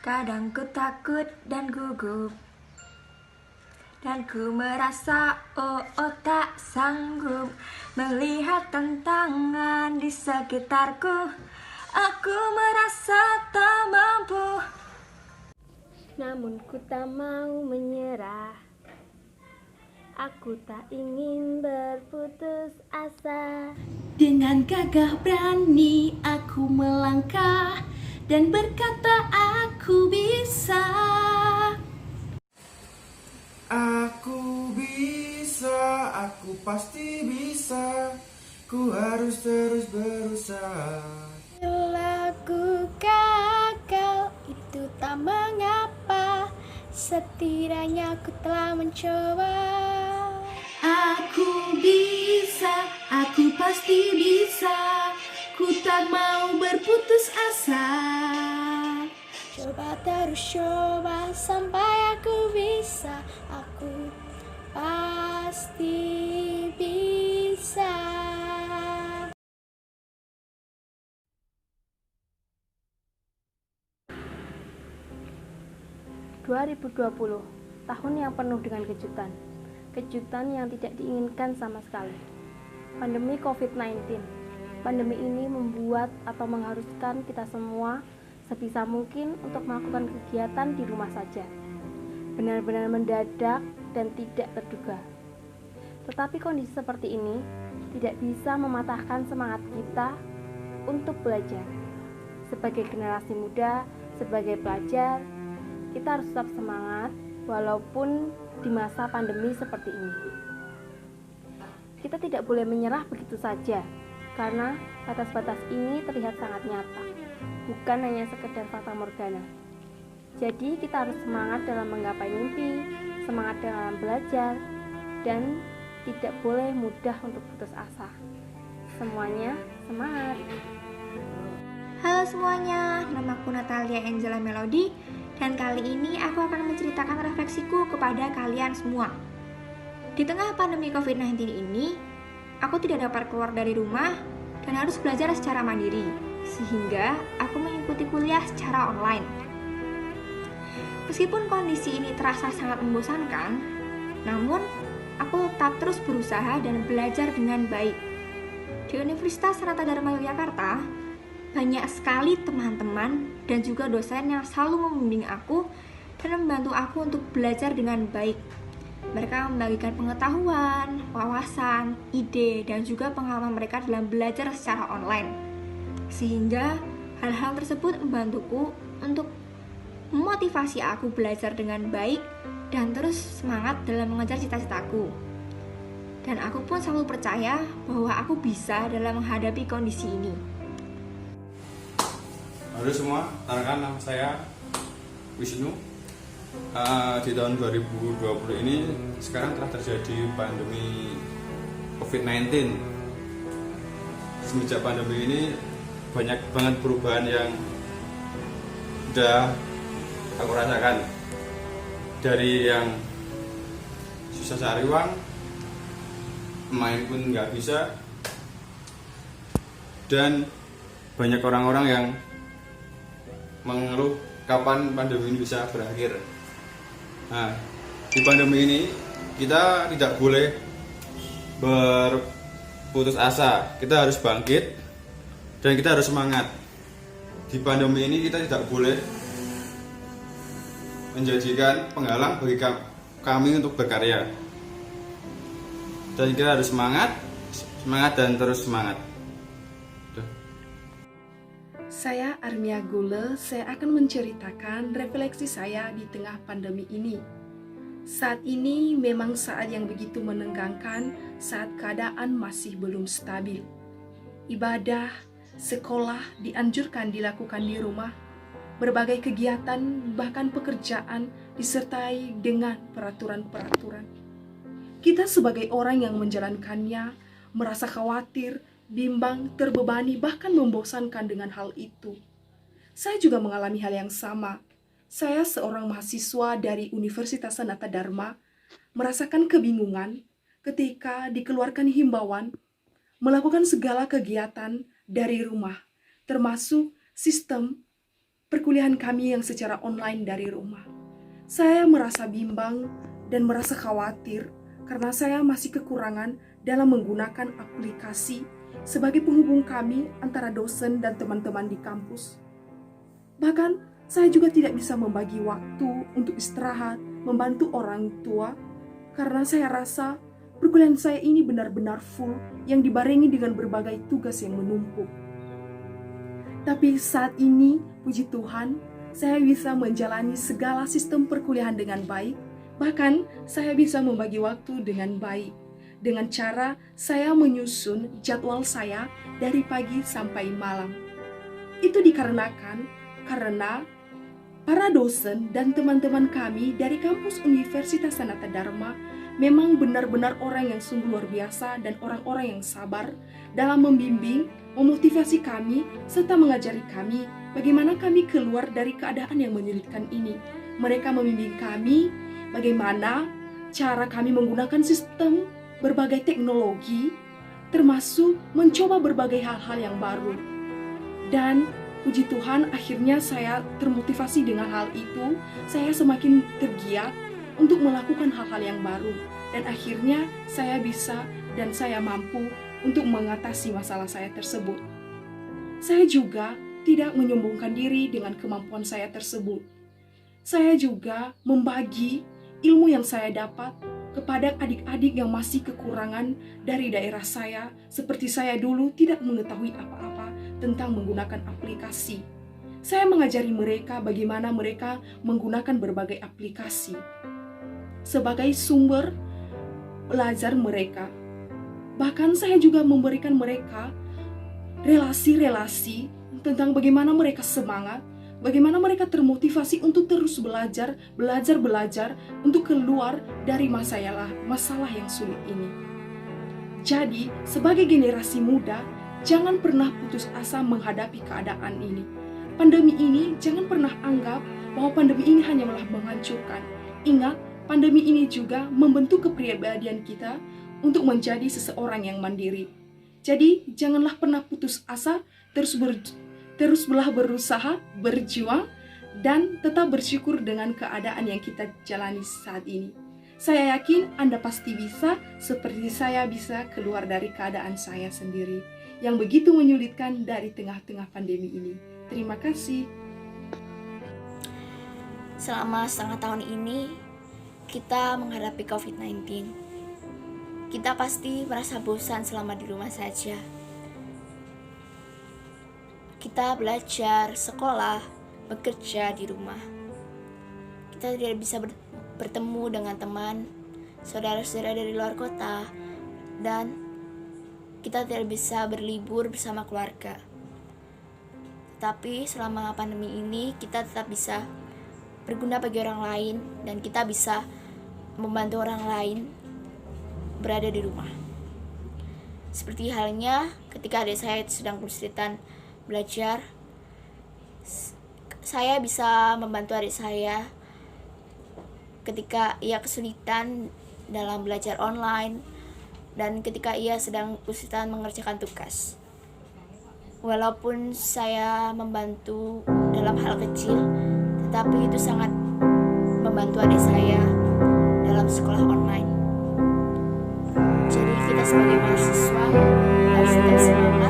Kadang ku takut dan gugup, dan ku merasa tak sanggup melihat tantangan di sekitarku. Aku merasa tak mampu, namun ku tak mau menyerah. Aku tak ingin berputus asa. Dengan gagah berani aku melangkah dan berkata aku bisa. Aku bisa, aku pasti bisa. Ku harus terus berusaha. Bila ku gagal, itu tak mengapa. Setidaknya aku telah mencoba. Aku bisa, aku pasti bisa. Ku tak mau berputus asa. Coba terus coba sampai aku bisa. Aku pasti bisa. 2020, tahun yang penuh dengan kejutan. Kejutan yang tidak diinginkan sama sekali. Pandemi COVID-19. Pandemi ini membuat atau mengharuskan kita semua sebisa mungkin untuk melakukan kegiatan di rumah saja. Benar-benar mendadak dan tidak terduga. Tetapi kondisi seperti ini tidak bisa mematahkan semangat kita untuk belajar. Sebagai generasi muda, sebagai pelajar, kita harus tetap semangat walaupun di masa pandemi seperti ini. Kita tidak boleh menyerah begitu saja, karena batas-batas ini terlihat sangat nyata, bukan hanya sekedar fata morgana. Jadi kita harus semangat dalam menggapai mimpi, semangat dalam belajar, dan tidak boleh mudah untuk putus asa. Semuanya semangat! Halo semuanya, namaku Natalia Angela Melody, dan kali ini aku akan menceritakan refleksiku kepada kalian semua. Di tengah pandemi COVID-19 ini, aku tidak dapat keluar dari rumah dan harus belajar secara mandiri, sehingga aku mengikuti kuliah secara online. Meskipun kondisi ini terasa sangat membosankan, namun aku tetap terus berusaha dan belajar dengan baik. Di Universitas Sanata Dharma Yogyakarta, banyak sekali teman-teman dan juga dosen yang selalu membimbing aku dan membantu aku untuk belajar dengan baik. Mereka membagikan pengetahuan, wawasan, ide, dan juga pengalaman mereka dalam belajar secara online. Sehingga hal-hal tersebut membantuku untuk memotivasi aku belajar dengan baik dan terus semangat dalam mengejar cita-citaku. Dan aku pun selalu percaya bahwa aku bisa dalam menghadapi kondisi ini. Halo semua, perkenalkan nama saya Wisnu. Di tahun 2020 ini sekarang telah terjadi pandemi COVID-19. Semenjak pandemi ini banyak banget perubahan yang udah aku rasakan. Dari yang susah cari uang, main pun nggak bisa, dan banyak orang-orang yang mengeluh kapan pandemi ini bisa berakhir. Nah, di pandemi ini kita tidak boleh berputus asa. Kita harus bangkit dan kita harus semangat. Di pandemi ini kita tidak boleh menjadikan penghalang bagi kami untuk berkarya. Dan kita harus semangat dan terus semangat. Saya Armia Gule, saya akan menceritakan refleksi saya di tengah pandemi ini. Saat ini memang saat yang begitu menegangkan saat keadaan masih belum stabil. Ibadah, sekolah dianjurkan dilakukan di rumah. Berbagai kegiatan bahkan pekerjaan disertai dengan peraturan-peraturan. Kita sebagai orang yang menjalankannya merasa khawatir, bimbang, terbebani, bahkan membosankan dengan hal itu. Saya juga mengalami hal yang sama. Saya seorang mahasiswa dari Universitas Sanata Dharma merasakan kebingungan ketika dikeluarkan himbauan melakukan segala kegiatan dari rumah, termasuk sistem perkuliahan kami yang secara online dari rumah. Saya merasa bimbang dan merasa khawatir karena saya masih kekurangan dalam menggunakan aplikasi sebagai penghubung kami antara dosen dan teman-teman di kampus. Bahkan, saya juga tidak bisa membagi waktu untuk istirahat, membantu orang tua, karena saya rasa perkuliahan saya ini benar-benar full yang dibarengi dengan berbagai tugas yang menumpuk. Tapi saat ini, puji Tuhan, saya bisa menjalani segala sistem perkuliahan dengan baik. Bahkan, saya bisa membagi waktu dengan baik. Dengan cara saya menyusun jadwal saya dari pagi sampai malam. Itu dikarenakan karena para dosen dan teman-teman kami dari kampus Universitas Sanata Dharma memang benar-benar orang yang sungguh luar biasa dan orang-orang yang sabar dalam membimbing, memotivasi kami, serta mengajari kami bagaimana kami keluar dari keadaan yang menyulitkan ini. Mereka membimbing kami bagaimana cara kami menggunakan sistem berbagai teknologi, termasuk mencoba berbagai hal-hal yang baru. Dan puji Tuhan, akhirnya saya termotivasi dengan hal itu. Saya semakin tergiat untuk melakukan hal-hal yang baru. Dan akhirnya saya bisa dan saya mampu untuk mengatasi masalah saya tersebut. Saya juga tidak menyombongkan diri dengan kemampuan saya tersebut. Saya juga membagi ilmu yang saya dapat kepada adik-adik yang masih kekurangan dari daerah saya, seperti saya dulu tidak mengetahui apa-apa tentang menggunakan aplikasi. Saya mengajari mereka bagaimana mereka menggunakan berbagai aplikasi sebagai sumber belajar mereka. Bahkan saya juga memberikan mereka relasi-relasi tentang bagaimana mereka semangat, bagaimana mereka termotivasi untuk terus belajar untuk keluar dari masalah yang sulit ini. Jadi, sebagai generasi muda, jangan pernah putus asa menghadapi keadaan ini. Pandemi ini, jangan pernah anggap bahwa pandemi ini hanyalah menghancurkan. Ingat, pandemi ini juga membentuk kepribadian kita untuk menjadi seseorang yang mandiri. Jadi, janganlah pernah putus asa, teruslah berusaha, berjuang, dan tetap bersyukur dengan keadaan yang kita jalani saat ini. Saya yakin Anda pasti bisa, seperti saya bisa keluar dari keadaan saya sendiri yang begitu menyulitkan dari tengah-tengah pandemi ini. Terima kasih. Selama setengah tahun ini, kita menghadapi COVID-19. Kita pasti merasa bosan selama di rumah saja. Kita belajar, sekolah, bekerja di rumah. Kita tidak bisa bertemu dengan teman, saudara-saudara dari luar kota, dan kita tidak bisa berlibur bersama keluarga. Tapi selama pandemi ini, kita tetap bisa berguna bagi orang lain, dan kita bisa membantu orang lain berada di rumah. Seperti halnya ketika adik saya sedang kesulitan belajar, saya bisa membantu adik saya ketika ia kesulitan dalam belajar online dan ketika ia sedang kesulitan mengerjakan tugas. Walaupun saya membantu dalam hal kecil, tetapi itu sangat membantu adik saya dalam sekolah online. Jadi kita sebagai mahasiswa harus tetap semangat